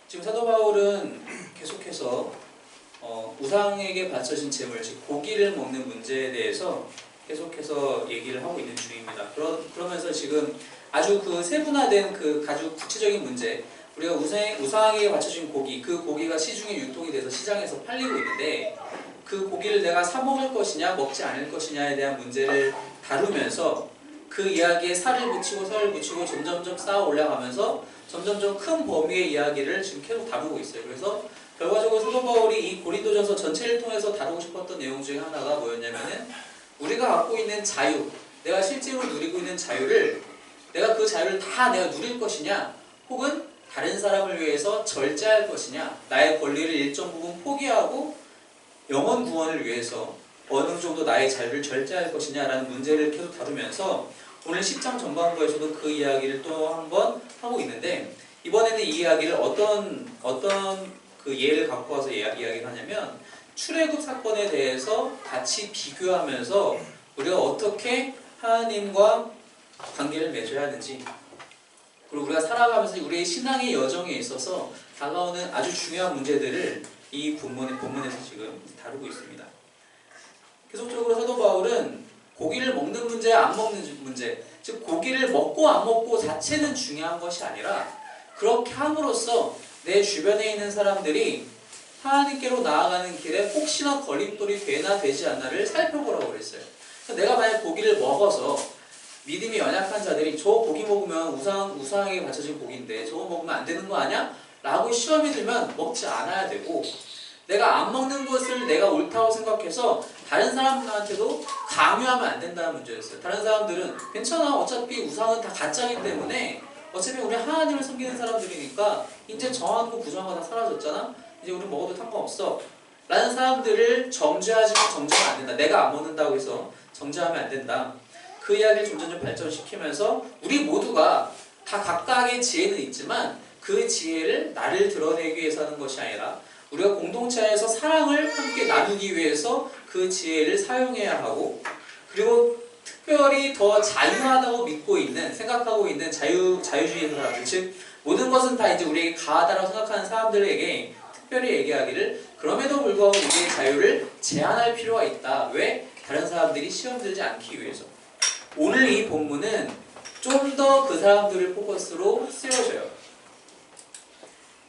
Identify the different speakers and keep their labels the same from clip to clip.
Speaker 1: 지금 사도 바울은 계속해서 우상에게 바쳐진 제물, 즉 고기를 먹는 문제에 대해서 계속해서 얘기를 하고 있는 중입니다. 그러면서 지금 아주 그 세분화된 그 아주 구체적인 문제, 우리가 우상에게 바쳐진 고기, 그 고기가 시중에 유통이 돼서 시장에서 팔리고 있는데 그 고기를 내가 사 먹을 것이냐 먹지 않을 것이냐에 대한 문제를 다루면서 그 이야기에 살을 붙이고 점점점 쌓아 올라가면서 점점점 큰 범위의 이야기를 지금 계속 다루고 있어요. 그래서 결과적으로 사도 바울이 이 고린도전서 전체를 통해서 다루고 싶었던 내용 중에 하나가 뭐였냐면은 우리가 갖고 있는 자유, 내가 실제로 누리고 있는 자유를 내가 그 자유를 다 내가 누릴 것이냐, 혹은 다른 사람을 위해서 절제할 것이냐, 나의 권리를 일정 부분 포기하고 영혼 구원을 위해서 어느 정도 나의 자유를 절제할 것이냐라는 문제를 계속 다루면서 오늘 10장 전반부에서도 그 이야기를 또 한번 하고 있는데, 이번에는 이 이야기를 어떤 그 예를 갖고 와서 이야기를 하냐면 출애굽 사건에 대해서 같이 비교하면서 우리가 어떻게 하나님과 관계를 맺어야 하는지, 그리고 우리가 살아가면서 우리의 신앙의 여정에 있어서 다가오는 아주 중요한 문제들을 이 본문에서 지금 다루고 있습니다. 계속적으로 사도 바울은 고기를 먹는 문제, 안 먹는 문제, 즉 고기를 먹고 안 먹고 자체는 중요한 것이 아니라 그렇게 함으로써 내 주변에 있는 사람들이 하나님께로 나아가는 길에 혹시나 걸림돌이 되나 되지 않나를 살펴보라고 그랬어요. 내가 만약 고기를 먹어서 믿음이 연약한 자들이 저 고기 먹으면 우상에게 바쳐진 고기인데 저거 먹으면 안 되는 거 아니야? 라고 시험이 들면 먹지 않아야 되고, 내가 안 먹는 것을 내가 옳다고 생각해서 다른 사람들한테도 강요하면 안 된다는 문제였어요. 다른 사람들은 괜찮아, 어차피 우상은 다 가짜이기 때문에 어차피 우리 하나님을 섬기는 사람들이니까 이제 정하고 부정하고 다 사라졌잖아, 이제 우리 먹어도 상관없어 라는 사람들을 정죄하면 안 된다. 내가 안 먹는다고 해서 정죄하면 안 된다. 그 이야기를 점점 발전시키면서 우리 모두가 다 각각의 지혜는 있지만 그 지혜를 나를 드러내기 위해서 하는 것이 아니라 우리가 공동체 안에서 사랑을 함께 나누기 위해서 그 지혜를 사용해야 하고, 그리고 특별히 더 자유하다고 생각하고 있는 자유주의 사람들, 즉 모든 것은 다 이제 우리에게 가하다라고 생각하는 사람들에게 특별히 얘기하기를, 그럼에도 불구하고 우리의 자유를 제한할 필요가 있다. 왜? 다른 사람들이 시험 들지 않기 위해서. 오늘 이 본문은 좀 더 그 사람들을 포커스로 세워져요.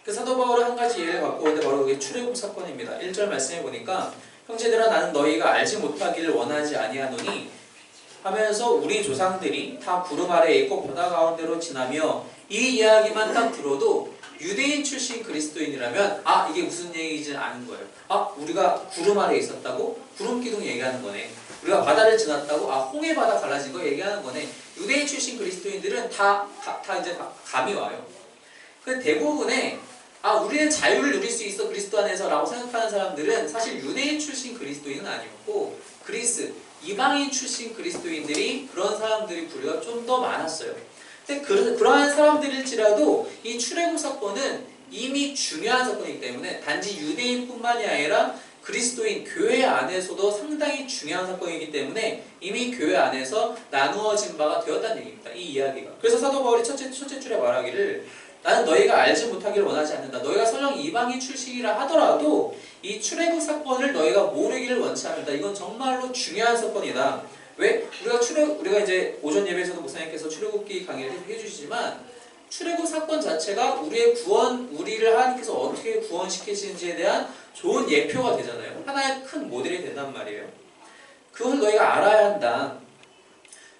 Speaker 1: 그 사도 바울은 한 가지 예를 갖고 오는데 바로 그게 출애굽 사건입니다. 1절 말씀해 보니까 형제들아 나는 너희가 알지 못하기를 원하지 아니하노니 하면서 우리 조상들이 다 구름 아래에 있고 바다 가운데로 지나며, 이 이야기만 딱 들어도 유대인 출신 그리스도인이라면 이게 무슨 얘기인지 아는 거예요. 우리가 구름 아래에 있었다고? 구름 기둥 얘기하는 거네. 우리가 바다를 지났다고? 홍해 바다 갈라진 거 얘기하는 거네. 유대인 출신 그리스도인들은 다 이제 감이 와요. 그 대부분의 우리는 자유를 누릴 수 있어 그리스도 안에서 라고 생각하는 사람들은 사실 유대인 출신 그리스도인은 아니었고 그리스, 이방인 출신 그리스도인들이, 그런 사람들이 부류가 좀 더 많았어요. 근데 그러한 사람들일지라도 이 출애굽 사건은 이미 중요한 사건이기 때문에 단지 유대인뿐만이 아니라 그리스도인 교회 안에서도 상당히 중요한 사건이기 때문에 이미 교회 안에서 나누어진 바가 되었다는 얘기입니다. 이 이야기가. 그래서 사도 바울이 첫째 줄에 말하기를 나는 너희가 알지 못하기를 원하지 않는다. 너희가 설령 이방인 출신이라 하더라도 이 출애굽 사건을 너희가 모르기를 원치 않는다. 이건 정말로 중요한 사건이다. 왜? 우리가 이제 오전 예배에서도 목사님께서 출애굽기 강의를 해주시지만 출애굽 사건 자체가 우리를 하나님께서 어떻게 구원시키시는지에 대한 좋은 예표가 되잖아요. 하나의 큰 모델이 된단 말이에요. 그걸 너희가 알아야 한다.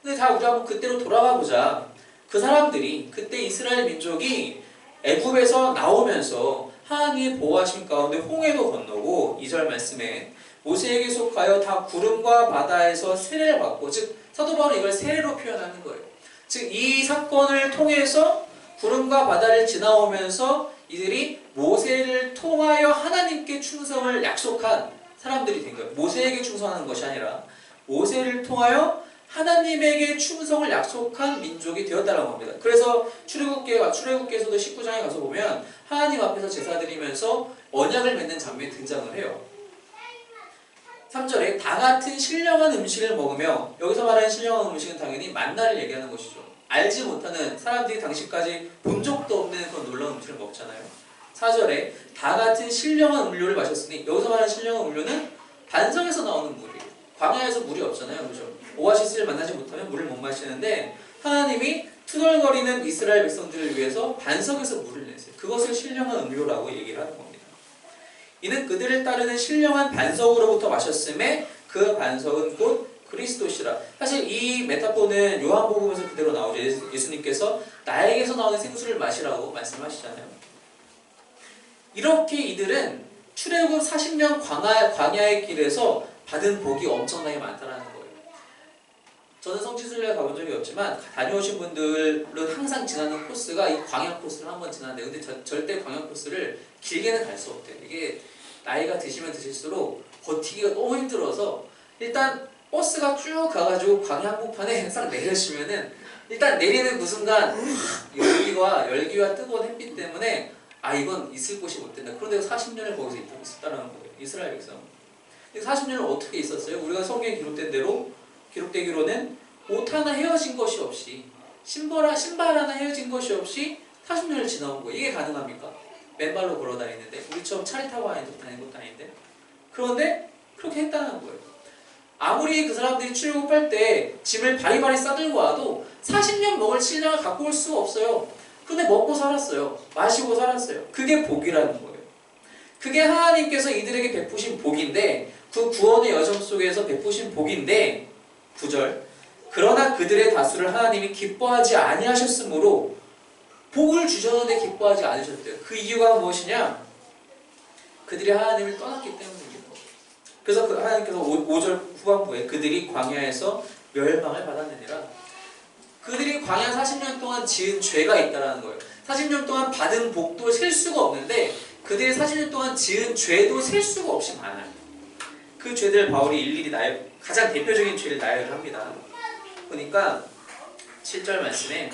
Speaker 1: 근데 우리 한번 그때로 돌아가 보자. 그 사람들이 그때 이스라엘 민족이 애굽에서 나오면서 하나님의 보호하심 가운데 홍해도 건너고 2절 말씀에 모세에게 속하여 다 구름과 바다에서 세례를 받고, 즉 사도 바울은 이걸 세례로 표현하는 거예요. 즉 이 사건을 통해서 구름과 바다를 지나오면서 이들이 모세를 통하여 하나님께 충성을 약속한 사람들이 된 거예요. 모세에게 충성하는 것이 아니라 모세를 통하여 하나님에게 충성을 약속한 민족이 되었다라고 합니다. 그래서 출애굽기에서도 19장에 가서 보면 하나님 앞에서 제사 드리면서 언약을 맺는 장면이 등장을 해요. 3절에 다 같은 신령한 음식을 먹으며, 여기서 말하는 신령한 음식은 당연히 만나를 얘기하는 것이죠. 알지 못하는 사람들이 당시까지 본 적도 없는 그런 놀라운 음식을 먹잖아요. 4절에 다 같은 신령한 음료를 마셨으니, 여기서 말하는 신령한 음료는 반석에서 나오는 물이에요. 광야에서 물이 없잖아요. 그죠? 오아시스를 만나지 못하면 물을 못 마시는데 하나님이 투덜거리는 이스라엘 백성들을 위해서 반석에서 물을 내세요. 그것을 신령한 음료라고 얘기를 하는 겁니다. 이는 그들을 따르는 신령한 반석으로부터 마셨음에 그 반석은 곧 그리스도시라. 사실 이 메타포는 요한복음에서 그대로 나오죠. 예수님께서 나에게서 나오는 생수를 마시라고 말씀하시잖아요. 이렇게 이들은 출애굽 40년 광야의 길에서 받은 복이 엄청나게 많다는 거예요. 저는 성지순례 가본 적이 없지만 다녀오신 분들은 항상 지나는 코스가 이 광야 코스를 한번 지나는데, 근데 절대 광야 코스를 길게는 갈 수 없대요. 이게 나이가 드시면 드실수록 버티기가 너무 힘들어서, 일단 버스가 쭉 가가지고 광야 한복판에 싹 내리시면은 일단 내리는 그 순간 열기와 뜨거운 햇빛 때문에 이건 있을 곳이 못 된다. 그런데 40년을 거기서 있었다는 거예요. 이스라엘 백성. 40년을 어떻게 있었어요? 우리가 성경에 기록되기로는 옷 하나 헤어진 것이 없이, 신발 하나 헤어진 것이 없이 40년을 지나온 거예요. 이게 가능합니까? 맨발로 걸어 다니는데, 우리처럼 차를 타고 다니는 것도 아닌데. 그런데 그렇게 했다는 거예요. 아무리 그 사람들이 출애굽할 때 짐을 바리바리 싸들고 와도 40년 먹을 식량을 갖고 올 수가 없어요. 근데 먹고 살았어요. 마시고 살았어요. 그게 복이라는 거예요. 그게 하나님께서 이들에게 베푸신 복인데, 그 구원의 여정 속에서 베푸신 복인데, 9절, 그러나 그들의 다수를 하나님이 기뻐하지 아니하셨으므로, 복을 주셨는데 기뻐하지 않으셨대요. 그 이유가 무엇이냐? 그들이 하나님을 떠났기 때문입니다. 그래서 하나님께서 5절 후반부에 그들이 광야에서 멸망을 받았느니라. 그들이 광야 40년 동안 지은 죄가 있다는 거예요. 40년 동안 받은 복도 셀 수가 없는데, 그들이 40년 동안 지은 죄도 셀 수가 없이 많아요. 그 죄들 바울이 일일이 가장 대표적인 죄를 나열을 합니다. 보니까 7절 말씀에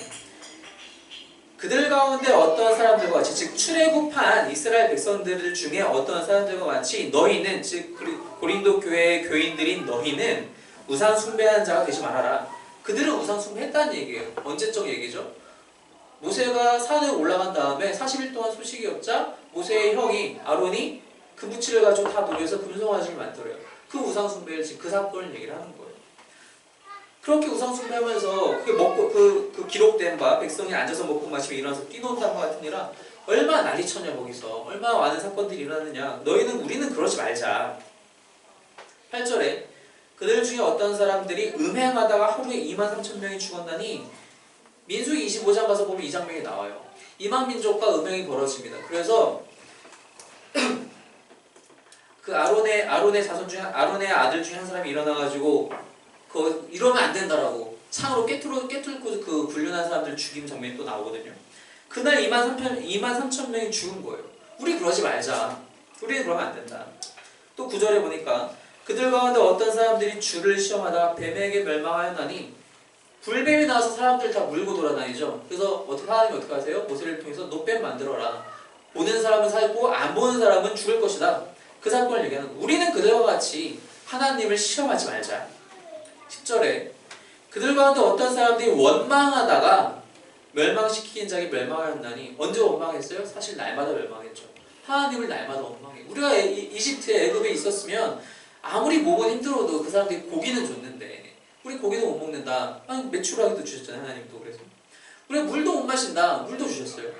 Speaker 1: 그들 가운데 어떠한 사람들과 같이, 즉 출애굽한 이스라엘 백성들 중에 어떠한 사람들과 같이 너희는, 즉 고린도 교회의 교인들인 너희는 우상 숭배하는 자가 되지 말아라. 그들은 우상 숭배했다는 얘기예요. 언제적 얘기죠? 모세가 산에 올라간 다음에 40일 동안 소식이 없자 모세의 형이 아론이 금붙이를 가지고 다 녹여서 금송아지를 만들어요. 그 우상 숭배를, 그 사건을 얘기를 하는 거예요. 그렇게 우상 숭배하면서 그게 먹고 그 기록된 바 백성이 앉아서 먹고 마시며 일어나서 뛰노는 것 같으니라 얼마나 난리쳤냐. 거기서 얼마나 많은 사건들이 일어나느냐. 우리는 그러지 말자. 8절에 그들 중에 어떤 사람들이 음행하다가 하루에 23,000명이 죽었나니, 민수기 25장 가서 보면 이 장면이 나와요. 이방 민족과 음행이 벌어집니다. 그래서 그 아론의 자손 중에, 아론의 아들 중에 한 사람이 일어나가지고 이러면 안 된다라고 창으로 깨뚫고 그 불륜한 사람들 죽인 장면이 또 나오거든요. 그날 23,000명이 죽은 거예요. 우리 그러지 말자. 우리는 그러면 안 된다. 또 9절에 보니까 그들 가운데 어떤 사람들이 주를 시험하다가 뱀에게 멸망하였나니, 불뱀이 나와서 사람들 다 물고 돌아다니죠. 그래서 하나님이 어떻게 하세요? 모세를 통해서 노뱀 만들어라. 보는 사람은 살고 안 보는 사람은 죽을 것이다. 그 사건을 얘기하는 거예요. 우리는 그들과 같이 하나님을 시험하지 말자. 10절에 그들 가운데 어떤 사람들이 원망하다가 멸망시킨 자에게 멸망하였나니, 언제 원망했어요? 사실 날마다 멸망했죠. 하나님을 날마다 원망해. 우리가 이집트에, 애굽에 있었으면 아무리 몸은 힘들어도 그 사람들이 고기는 줬는데 우리 고기도 못 먹는다. 메추라기도 주셨잖아요. 하나님도. 그래서 우리가 물도 못 마신다. 물도 주셨어요.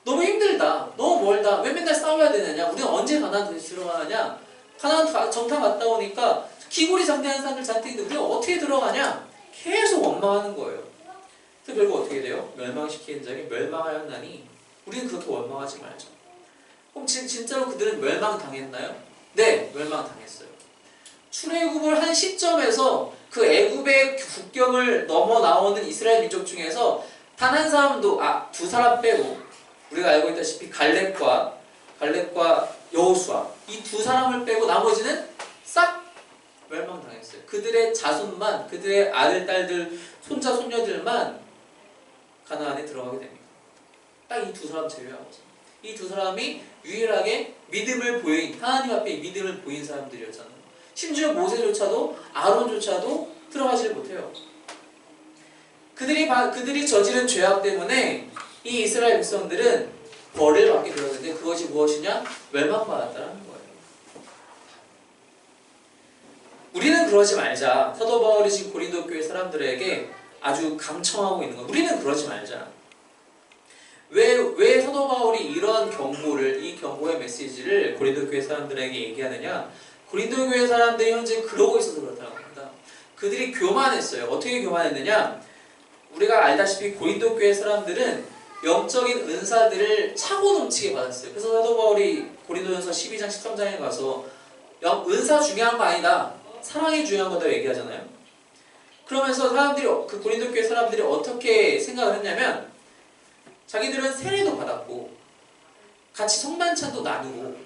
Speaker 1: 너무 힘들다. 너무 멀다. 왜 맨날 싸워야 되느냐. 우리는 언제 가나안 도시 들어가느냐. 가나안 정탐 갔다 오니까 기골이 장대한 사람들 잔뜩인데 우리가 어떻게 들어가냐. 계속 원망하는 거예요. 그래서 결국 어떻게 돼요? 멸망시키는 자에게 멸망하였나니, 우리는 그렇게 원망하지 말자. 그럼 진짜로 그들은 멸망당했나요? 네, 멸망당했어요. 출애굽을 한 시점에서 그 애굽의 국경을 넘어 나오는 이스라엘 민족 중에서 단 한 사람도, 두 사람 빼고, 우리가 알고 있다시피 갈렙과 여호수아, 이 두 사람을 빼고 나머지는 싹 멸망당했어요. 그들의 자손만, 그들의 아들, 딸들, 손자, 손녀들만 가나안에 들어가게 됩니다. 딱 이 두 사람 제외하고서. 이 두 사람이 유일하게 믿음을 보인, 하나님 앞에 믿음을 보인 사람들이었잖아요. 심지어 모세조차도, 아론조차도 들어가지를 못해요. 그들이 저지른 죄악 때문에 이 이스라엘 백성들은 벌을 받게 되었는데 그것이 무엇이냐? 멸망받았다는 거예요. 우리는 그러지 말자. 사도 바울이 지금 고린도 교회 사람들에게 아주 강청하고 있는 거예요. 우리는 그러지 말자. 왜 사도 바울이 이런 경고를, 이 경고의 메시지를 고린도 교회 사람들에게 얘기하느냐? 고린도 교회 사람들이 현재 그러고 있어서 그렇다고 합니다. 그들이 교만했어요. 어떻게 교만했느냐? 우리가 알다시피 고린도 교회 사람들은 영적인 은사들을 차고 넘치게 받았어요. 그래서 사도 바울이 고린도전서 12장 13장에 가서 은사 중요한 거 아니다. 사랑이 중요한 거다 얘기하잖아요. 그러면서 사람들이, 그 고린도 교회 사람들이 어떻게 생각을 했냐면 자기들은 세례도 받았고 같이 성만찬도 나누고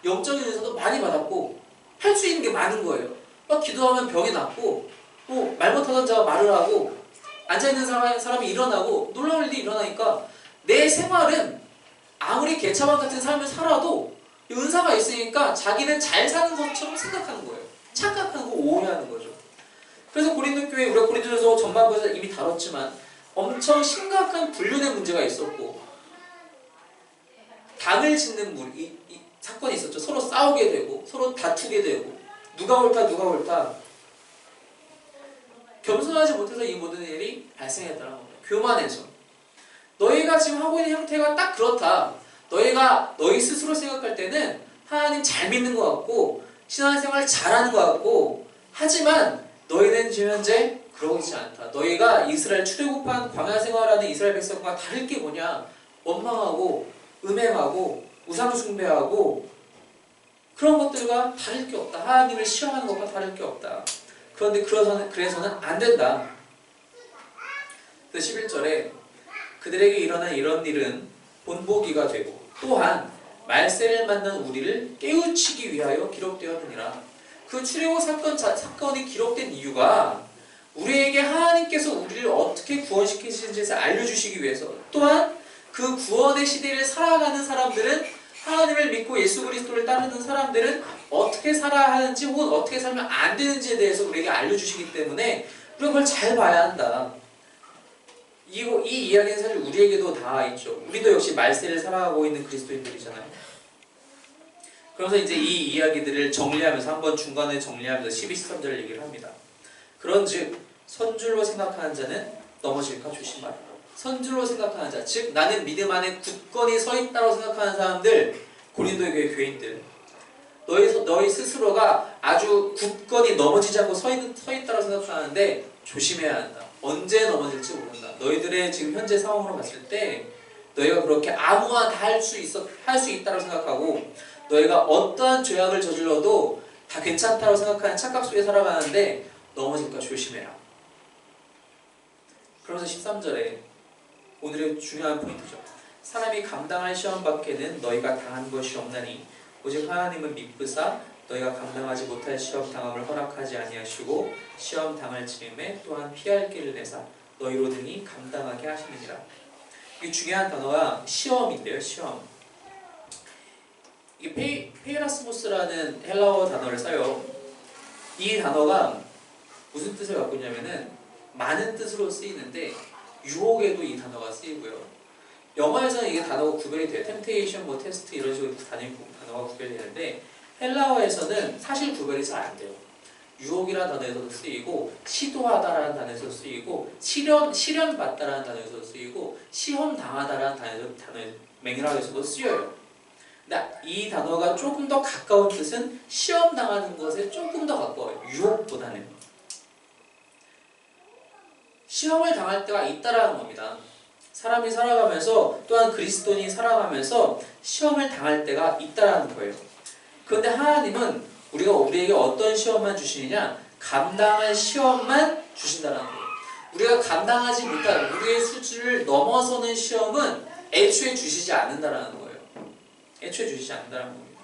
Speaker 1: 영적인 은사도 많이 받았고 할 수 있는 게 많은 거예요. 막 기도하면 병이 낫고 말 못하던 자가 말을 하고 앉아있는 사람이 일어나고 놀라운 일이 일어나니까 내 생활은 아무리 개차반 같은 삶을 살아도 은사가 있으니까 자기는 잘 사는 것처럼 생각하는 거예요. 착각하고 오해하는 거죠. 그래서 고린도 교회, 우리가 고린도전서 전반부에서 이미 다뤘지만 엄청 심각한 불륜의 문제가 있었고 당을 짓는 이 사건이 있었죠. 서로 싸우게 되고 서로 다투게 되고 누가 옳다 겸손하지 못해서 이 모든 일이 발생했다는 겁니다. 교만해서 너희가 지금 하고 있는 형태가 딱 그렇다. 너희가 너희 스스로 생각할 때는 하나님 잘 믿는 것 같고 신앙생활 잘하는 것 같고 하지만 너희는 지금 현재 그러고 있지 않다. 너희가 이스라엘 출애굽한 광야 생활하는 이스라엘 백성과 다를 게 뭐냐? 원망하고 음행하고 우상 숭배하고 그런 것들과 다를 게 없다. 하나님을 시험하는 것과 다를 게 없다. 그런데 그래서는 안 된다. 그래서 11절에 그들에게 일어난 이런 일은 본보기가 되고 또한 말세를 만난 우리를 깨우치기 위하여 기록되었느니라. 그 출애굽 사건이 기록된 이유가 우리에게 하나님께서 우리를 어떻게 구원시키시는지를 알려주시기 위해서, 또한 그 구원의 시대를 살아가는 사람들은, 하나님을 믿고 예수 그리스도를 따르는 사람들은 어떻게 살아야 하는지 혹은 어떻게 살면 안 되는지에 대해서 우리에게 알려주시기 때문에 우리가 그걸 잘 봐야 한다. 이 이야기는 사실 우리에게도 다 있죠. 우리도 역시 말세를 살아가고 있는 그리스도인들이잖아요. 그래서 이제 이 이야기들을 정리하면서 한번 중간에 정리하면서 12, 13절을 얘기를 합니다. 그런즉 선줄로 생각하는 자는 넘어질까 조심하라. 선줄로 생각하는 자, 즉 나는 믿음 안에 굳건히 서 있다고 생각하는 사람들, 고린도의 교인들, 너희 스스로가 아주 굳건히 넘어지지 않고 서 있다고 생각하는데 조심해야 한다. 언제 넘어질지 모른다. 너희들의 지금 현재 상황으로 봤을 때 너희가 그렇게 아무나 다 할 수 있다고 생각하고 너희가 어떠한 죄악을 저질러도 다 괜찮다고 생각하는 착각 속에 살아가는데 넘어질까 조심해라. 그러면서 13절에 오늘의 중요한 포인트죠. 사람이 감당할 시험 밖에는 너희가 당한 것이 없나니 오직 하나님은 미쁘사 너희가 감당하지 못할 시험 당함을 허락하지 아니하시고 시험 당할 즈음에 또한 피할 길을 내사 너희로 등이 감당하게 하시느니라. 이 중요한 단어가 시험인데요. 시험. 이게 페이라스모스라는 헬라어 단어를 써요. 이 단어가 무슨 뜻을 갖고 있냐면은 많은 뜻으로 쓰이는데 유혹에도 이 단어가 쓰이고요. 영어에서는 이게 단어가 구별이 돼요. 템테이션, 테스트 이런 식으로 단어가 구별이 되는데 헬라어에서는 사실 구별이 잘 안 돼요. 유혹이라는 단어에서도 쓰이고 시도하다라는 단어에서도 쓰이고 시련받다라는 단어에서도 쓰이고 시험당하다라는 단어 맥락에서도 쓰여요. 근데 이 단어가 조금 더 가까운 뜻은 시험당하는 것에 조금 더 가까워요. 유혹보다는. 시험을 당할 때가 있다라는 겁니다. 사람이 살아가면서 또한 그리스도인이 살아가면서 시험을 당할 때가 있다라는 거예요. 그런데 하나님은 우리에게 어떤 시험만 주시느냐? 감당할 시험만 주신다는 거예요. 우리가 감당하지 못할 우리의 수준을 넘어서는 시험은 애초에 주시지 않는다라는 거예요. 애초에 주시지 않는다는 겁니다.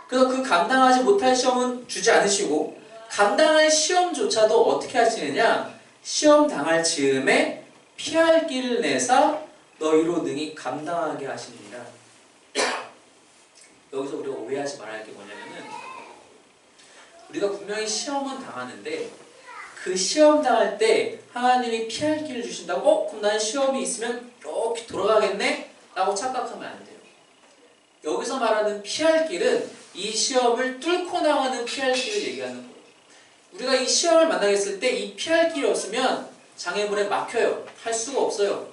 Speaker 1: 그래서 그 감당하지 못할 시험은 주지 않으시고 감당할 시험조차도 어떻게 하시느냐? 시험 당할 즈음에 피할 길을 내사 너희로 능히 감당하게 하시느니라. 여기서 우리가 오해하지 말아야 할 게 뭐냐면은 우리가 분명히 시험은 당하는데 그 시험 당할 때 하나님이 피할 길을 주신다고? 그럼 난 시험이 있으면 이렇게 돌아가겠네? 라고 착각하면 안 돼요. 여기서 말하는 피할 길은 이 시험을 뚫고 나가는 피할 길을 얘기하는 거예요. 우리가 이 시험을 만나겠을 때 이 피할 길이 없으면 장애물에 막혀요. 할 수가 없어요.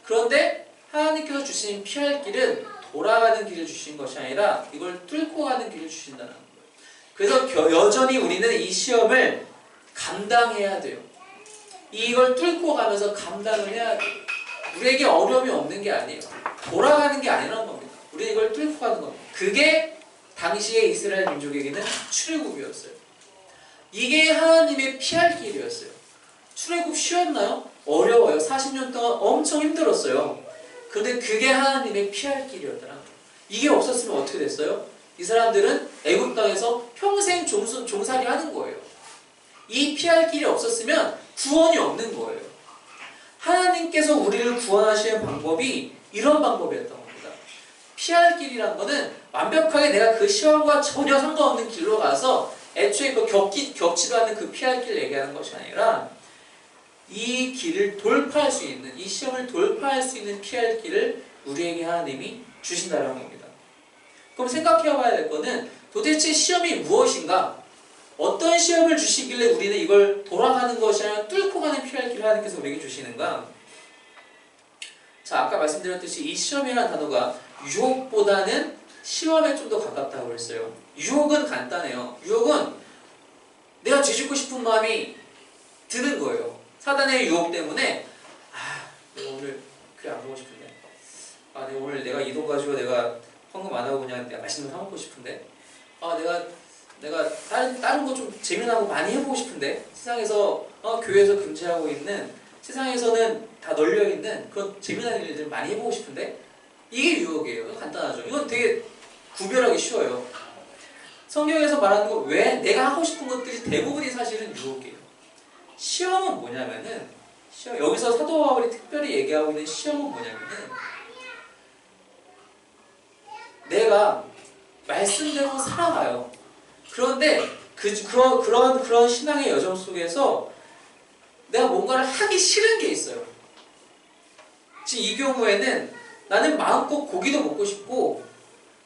Speaker 1: 그런데 하나님께서 주신 피할 길은 돌아가는 길을 주신 것이 아니라 이걸 뚫고 가는 길을 주신다는 거예요. 그래서 여전히 우리는 이 시험을 감당해야 돼요. 이걸 뚫고 가면서 감당을 해야 돼요. 우리에게 어려움이 없는 게 아니에요. 돌아가는 게 아니라는 겁니다. 우리는 이걸 뚫고 가는 겁니다. 그게 당시의 이스라엘 민족에게는 출애굽이었어요. 이게 하나님의 피할 길이었어요. 출애굽 쉬웠나요? 어려워요. 40년 동안 엄청 힘들었어요. 그런데 그게 하나님의 피할 길이었더라. 이게 없었으면 어떻게 됐어요? 이 사람들은 애굽 땅에서 평생 종살이 하는 거예요. 이 피할 길이 없었으면 구원이 없는 거예요. 하나님께서 우리를 구원하시는 방법이 이런 방법이었던 겁니다. 피할 길이란 거는 완벽하게 내가 그 시험과 전혀 상관없는 길로 가서 애초에 그 겪지도 않는 그 피할 길을 얘기하는 것이 아니라 이 길을 돌파할 수 있는, 이 시험을 돌파할 수 있는 피할 길을 우리에게 하나님이 주신다는 겁니다. 그럼 생각해 봐야 될 거는 도대체 시험이 무엇인가? 어떤 시험을 주시길래 우리는 이걸 돌아가는 것이 아니라 뚫고 가는 피할 길을 하나님께서 우리에게 주시는가? 자, 아까 말씀드렸듯이 이 시험이라는 단어가 유혹보다는 시험에 좀 더 가깝다고 했어요. 유혹은 간단해요. 유혹은 내가 죄짓고 싶은 마음이 드는 거예요. 사단의 유혹 때문에 내가 오늘 그래 안 보고 싶은데 내가 오늘 내가 이 돈 가지고 내가 헌금 안 하고 그냥 내가 맛있는 거 사 먹고 싶은데 내가 다른 거 좀 재미난 거 많이 해보고 싶은데 세상에서 교회에서 금지하고 있는 세상에서는 다 널려있는 그런 재미난 일들 많이 해보고 싶은데 이게 유혹이에요. 간단하죠. 이건 되게 구별하기 쉬워요. 성경에서 말하는 거 왜 내가 하고 싶은 것들이 대부분이 사실은 유혹이에요. 시험은 뭐냐면은 여기서 사도 바울이 특별히 얘기하고 있는 시험은 뭐냐면은 내가 말씀대로 살아가요. 그런데 그런 신앙의 여정 속에서 내가 뭔가를 하기 싫은 게 있어요. 지금 이 경우에는 나는 마음껏 고기도 먹고 싶고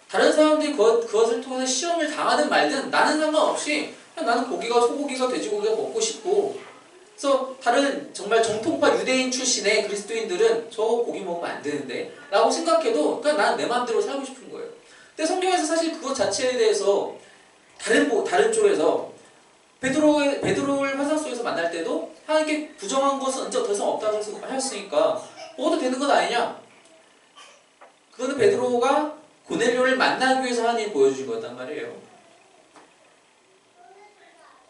Speaker 1: 다른 사람들이 그것을 통해서 시험을 당하든 말든 나는 상관없이 그냥 나는 소고기가 돼지고기가 먹고 싶고 그래서 다른 정말 정통파 유대인 출신의 그리스도인들은 저 고기 먹으면 안 되는데 라고 생각해도 그냥 나는 내 마음대로 살고 싶은 거예요. 근데 성경에서 사실 그것 자체에 대해서 다른 쪽에서 베드로를 환상 속에서 만날 때도 하나님께 부정한 것은 이제 더 이상 없다고 하셨으니까 먹어도 되는 것 아니냐? 그거는 베드로가 고넬료를 만나기 위해서 하나님이 보여주신 거였단 말이에요.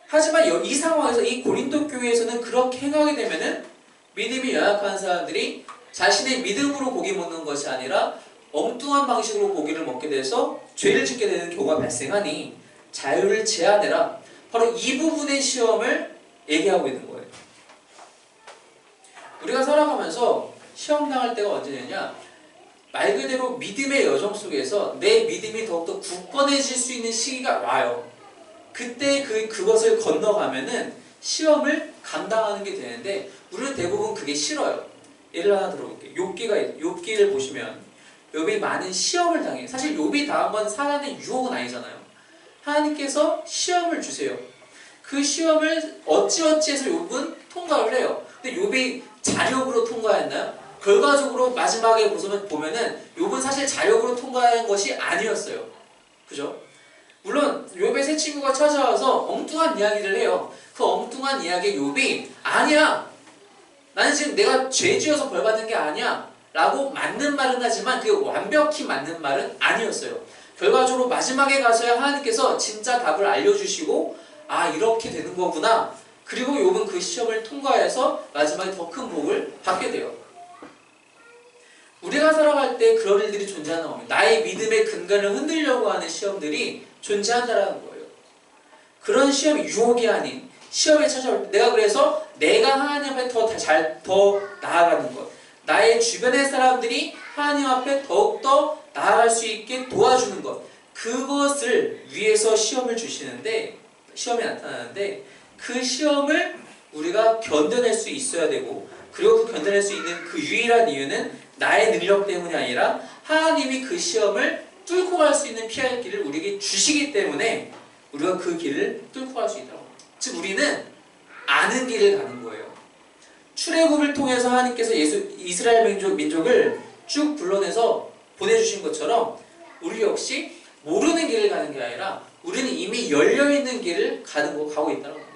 Speaker 1: 하지만 이 상황에서 이 고린도 교회에서는 그렇게 행하게 되면은 믿음이 연약한 사람들이 자신의 믿음으로 고기 먹는 것이 아니라 엉뚱한 방식으로 고기를 먹게 돼서 죄를 짓게 되는 경우가 발생하니 자유를 제한해라. 바로 이 부분의 시험을 얘기하고 있는 거예요. 우리가 살아가면서 시험 당할 때가 언제냐? 말 그대로 믿음의 여정 속에서 내 믿음이 더욱더 굳건해질 수 있는 시기가 와요. 그때 그것을 건너가면은 시험을 감당하는 게 되는데 우리는 대부분 그게 싫어요. 예를 하나 들어볼게요. 욥기를 보시면 욥이 많은 시험을 당해요. 사실 욥이 당한 건 사단의 유혹은 아니잖아요. 하나님께서 시험을 주세요. 그 시험을 어찌어찌해서 욥은 통과를 해요. 근데 욥이 자력으로 통과했나요? 결과적으로 마지막에 보면은 욥은 사실 자력으로 통과한 것이 아니었어요. 그죠? 물론 욥의 세 친구가 찾아와서 엉뚱한 이야기를 해요. 그 엉뚱한 이야기에 욥이 아니야. 나는 지금 내가 죄 지어서 벌 받는 게 아니야. 라고 맞는 말은 하지만 그게 완벽히 맞는 말은 아니었어요. 결과적으로 마지막에 가서야 하나님께서 진짜 답을 알려주시고 이렇게 되는 거구나. 그리고 욥은 그 시험을 통과해서 마지막에 더 큰 복을 받게 돼요. 우리가 살아갈 때 그런 일들이 존재하는 겁니다. 나의 믿음의 근간을 흔들려고 하는 시험들이 존재한다는 거예요. 그런 시험이 유혹이 아닌 시험에 찾아올 때 그래서 내가 하나님 앞에 더 나아가는 것, 나의 주변의 사람들이 하나님 앞에 더욱더 나아갈 수 있게 도와주는 것, 그것을 위해서 시험을 주시는데 시험이 나타나는데 그 시험을 우리가 견뎌낼 수 있어야 되고, 그리고 그 견뎌낼 수 있는 그 유일한 이유는 나의 능력 때문이 아니라 하나님이 그 시험을 뚫고 갈 수 있는 피할 길을 우리에게 주시기 때문에 우리가 그 길을 뚫고 갈 수 있다고. 즉 우리는 아는 길을 가는 거예요. 출애굽을 통해서 하나님께서 이스라엘 민족을 쭉 불러내서 보내주신 것처럼 우리 역시 모르는 길을 가는 게 아니라 우리는 이미 열려있는 길을 가고 있다는 겁니다.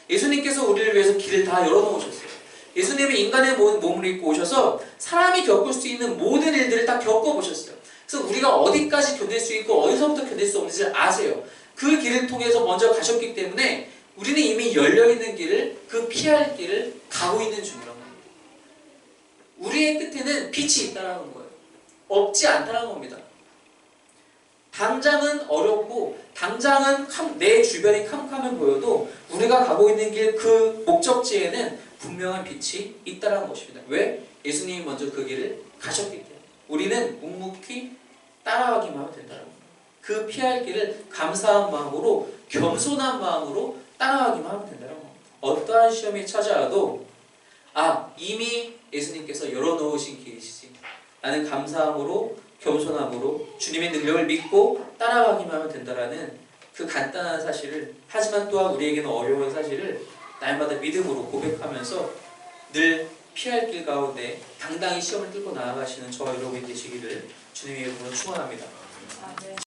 Speaker 1: 예수님께서 우리를 위해서 길을 다 열어놓으셨어요. 예수님이 인간의 몸을 입고 오셔서 사람이 겪을 수 있는 모든 일들을 다 겪어보셨어요. 그래서 우리가 어디까지 견딜 수 있고 어디서부터 견딜 수 없는지를 아세요. 그 길을 통해서 먼저 가셨기 때문에 우리는 이미 열려있는 길을, 그 피할 길을 가고 있는 중이라는 겁니다. 우리의 끝에는 빛이 있다는 거예요. 없지 않다는 겁니다. 당장은 어렵고 당장은 내 주변이 캄캄해 보여도 우리가 가고 있는 길, 그 목적지에는 분명한 빛이 있다는 것입니다. 왜? 예수님이 먼저 그 길을 가셨기 때문에. 우리는 묵묵히 따라가기만 하면 된다는 겁니다. 그 피할 길을 감사한 마음으로, 겸손한 마음으로 따라가기만 하면 된다는 겁니다. 어떠한 시험이 찾아와도 이미 예수님께서 열어놓으신 길이시지, 나는 감사함으로, 겸손함으로 주님의 능력을 믿고 따라가기만 하면 된다라는 그 간단한 사실을, 하지만 또한 우리에게는 어려운 사실을 날마다 믿음으로 고백하면서 늘 피할 길 가운데 당당히 시험을 뚫고 나아가시는 저와 여러분이 되시기를 주님의 이름으로 축원합니다.